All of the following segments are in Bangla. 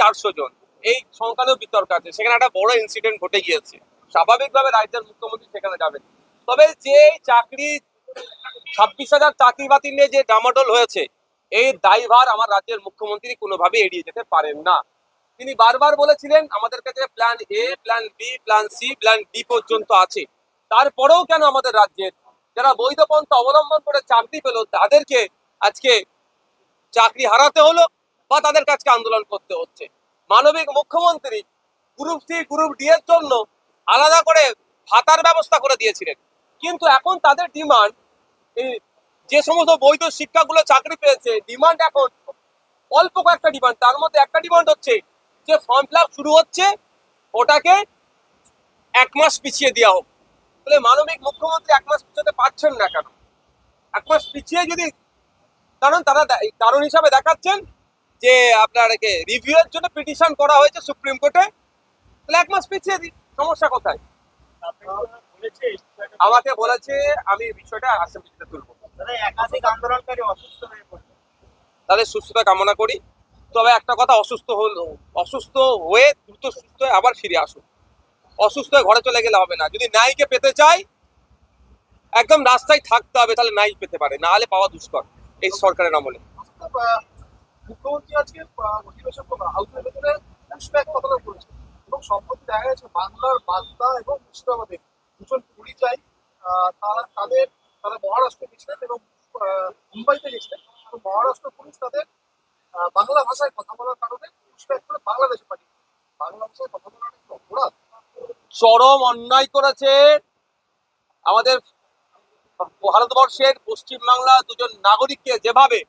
400 জন, এই সংখ্যানেও বিতর্ক আছে। সেখানে একটা বড় ইনসিডেন্ট ঘটে গিয়েছে, স্বাভাবিকভাবে রাজ্যের মুখ্যমন্ত্রী সেখানে যাবেন। তবে যে চাকরি 26,000 চাকরি বাতিল নিয়ে যে ডামাডোল হয়েছে, এই দায়ভার আমার রাজ্যের মুখ্যমন্ত্রী কোনোভাবে এড়িয়ে যেতে পারেন না। তিনি বারবার বলেছিলেন আমাদের কাছে plan A, plan B, plan C, plan D পর্যন্ত আছে। তারপরেও কেন আমাদের রাজ্যের যারা বৈধ পন্থা অবলম্বন করে চাকরি পেল তাদেরকে আজকে চাকরি হারাতে হলো বা তাদের কাছে আন্দোলন করতে হচ্ছে? মানবিক মুখ্যমন্ত্রী গ্রুপ সি গ্রুপ ডি এর জন্য আলাদা করে ভাতার ব্যবস্থা করে দিয়েছিলেন, কিন্তু এখন তাদের ডিমান্ড, এই যে সমস্ত বৈধ শিক্ষাগুলো চাকরি পেয়েছে, ডিমান্ড এখন অল্প কয়েকটা ডিমান্ড। তার মধ্যে একটা ডিমান্ড হচ্ছে যে ফর্ম ফিল আপ শুরু হচ্ছে ওটাকে 1 মাস পিছিয়ে দেওয়া হোক। তাহলে মানবিক মুখ্যমন্ত্রী 1 মাস পিছাতে পারছেন না কেন? 1 মাস পিছিয়ে যদি, কারণ তারা কারণ হিসাবে দেখাচ্ছেন যে আপনার রিভিউ এর জন্য পিটিশন করা হয়েছে সুপ্রিম কোর্টে, তাহলে 1 মাস পিছিয়ে দিই, সমস্যা কোথায়? আমাকে বলেছে আমি বিষয়টা অ্যাসেম্বলিতে তুলবো। একাধিক আন্দোলনকারী অসুস্থ হয়ে পড়ছে, তাদের সুস্থতা কামনা করি। তবে একটা কথা, অসুস্থ হয়ে দ্রুত সুস্থ হয়ে আবার ফিরে আসুন। অসুস্থ হয়ে ঘরে চলে গেলে হবে না। যদি ন্যায়কে পেতে চাই একদম রাস্তায় থাকতে হবে, তাহলে ন্যায় পেতে পারে, না হলে পাওয়া দুষ্কর এই সরকারের আমলে। মুখ্যমন্ত্রী আজকে অধিবেশন হাউসের ভেতরে পুশব্যাক কথাটা বলেছে এবং সম্প্রতি দেখা গেছে বাংলার বার্তা এবং মুর্শিদাবাদের দুজন পরিযায়ী তারা মহারাষ্ট্রে গেছিলেন এবং মুম্বাইতে গেছিলেন, এবং মহারাষ্ট্র পুলিশ তাদের বাংলা ভাষায় কথা বলার কারণে পুশব্যাক করে বাংলাদেশে পাঠিয়ে বাংলা ভাষায় কথা বলার একটা অপরাধ। চরম অন্যায় করেছে আমাদের ভারতবর্ষের পশ্চিমবাংলা দুজন নাগরিককে যেভাবে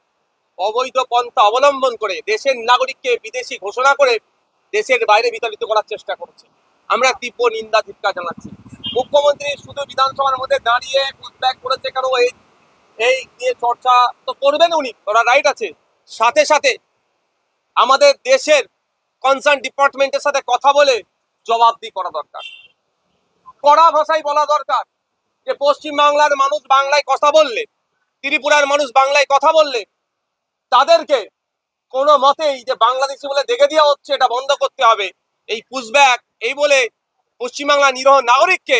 অবৈধ পন্থা অবলম্বন করে দেশের নাগরিককে বিদেশি ঘোষণা করে দেশের বাইরে বিতাড়িত করার চেষ্টা করছে। আমরা তীব্র নিন্দা ধিক্কার জানাচ্ছি। মুখ্যমন্ত্রী শুধু বিধানসভার মধ্যে দাঁড়িয়ে পুশব্যাক করেছে কেন, এই নিয়ে চর্চা তো করবেন উনি, ওরা রাইট আছে। সাথে সাথে আমাদের দেশের কনসার্ন ডিপার্টমেন্টের সাথে কথা বলে জবাবদিহি করা দরকার, কড়া ভাষায় বলা দরকার যে পশ্চিমবাংলার মানুষ বাংলায় কথা বললে, ত্রিপুরার মানুষ বাংলায় কথা বললে তাদেরকে কোনো মতেই যে বাংলাদেশি বলে দেখে দেওয়া হচ্ছে, এটা বন্ধ করতে হবে। এই পুশব্যাক এই বলে পশ্চিমবাংলার নিরীহ নাগরিককে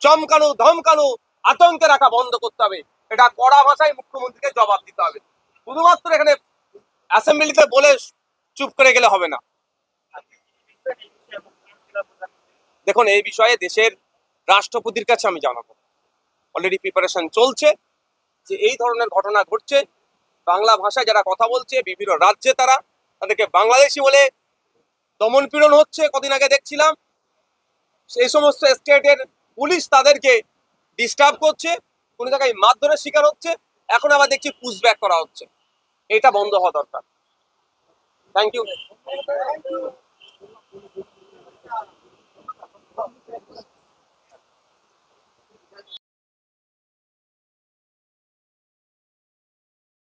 চমকানো, ধমকানো, আতঙ্কে রাখা বন্ধ করতে হবে। এটা কড়া ভাষায় মুখ্যমন্ত্রীকে জবাব দিতে হবে। শুধুমাত্র এখানে অ্যাসেম্বলিতে বলে চুপ করে গেলে হবে না। দেখুন, এই বিষয়ে দেশের রাষ্ট্রপতির কাছে আমি জানাবো। অলরেডি প্রিপারেশন চলছে যে এই ধরনের ঘটনা ঘটছে, বাংলা ভাষায় যারা কথা বলছে বিভিন্ন রাজ্যে তাদেরকে বাংলাদেশি বলে দমন পীড়ন হচ্ছে। কদিন আগে দেখছিলাম সেই সমস্ত স্টেটের পুলিশ তাদেরকে ডিস্টার্ব করছে, কোনো জায়গায় মারধরের শিকার হচ্ছে। এখন আবার দেখছি পুশব্যাক করা হচ্ছে, এটা বন্ধ হওয়া দরকার। Thank you.